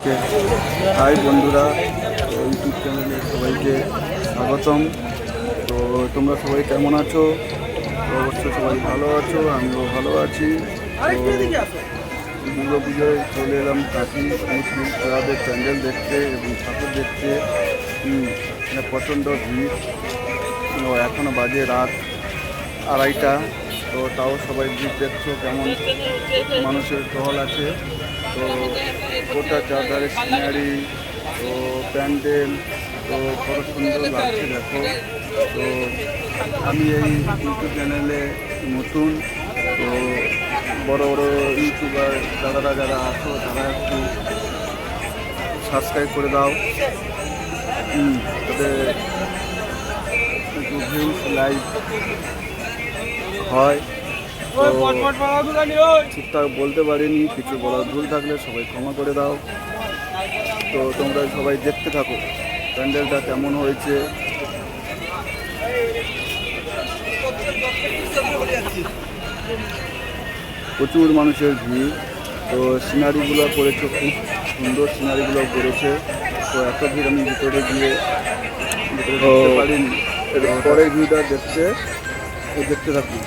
সবাইকে হাই বন্ধুরা, ইউটিউব চ্যানেলে সবাইকে স্বাগতম। তো তোমরা সবাই কেমন আছো? তো অবশ্যই সবাই ভালো আছো, আমিও ভালো আছি। দুর্গা পুজোয় চলে এলাম কাকি মুসলিম তাদের প্যান্ডেল দেখতে এবং ঠাকুর দেখতে। প্রচণ্ড ভিড়, এখনও বাজে রাত 2:30। তো তাও সবাই ভিড় দেখছো কেমন মানুষের টহল আছে। তো গোটা চারধারে সিনারি, তো প্যান্ডেল, তো কত সুন্দর লাগছে দেখো। তো আমি এই ইউটিউব চ্যানেলে নতুন, তো বড় বড় ইউটিউবার দাদারা যারা আছো তারা একটু সাবস্ক্রাইব করে দাও, তাদের একটু ভিউজ লাইক হয়। ঠিকঠাক বলতে পারিনি, কিছু বলার ভুল থাকলে সবাই ক্ষমা করে দাও। তো তোমরা সবাই দেখতে থাকো প্যান্ডেলটা কেমন হয়েছে। প্রচুর মানুষের ভিড়। তো সিনারিগুলো করেছে, খুব সুন্দর সিনারিগুলো করেছে। তো এত ভিড় আমি ভিতরে গিয়ে দেখতে পারিনি। পরের ভিউটা দেখতে থাকি।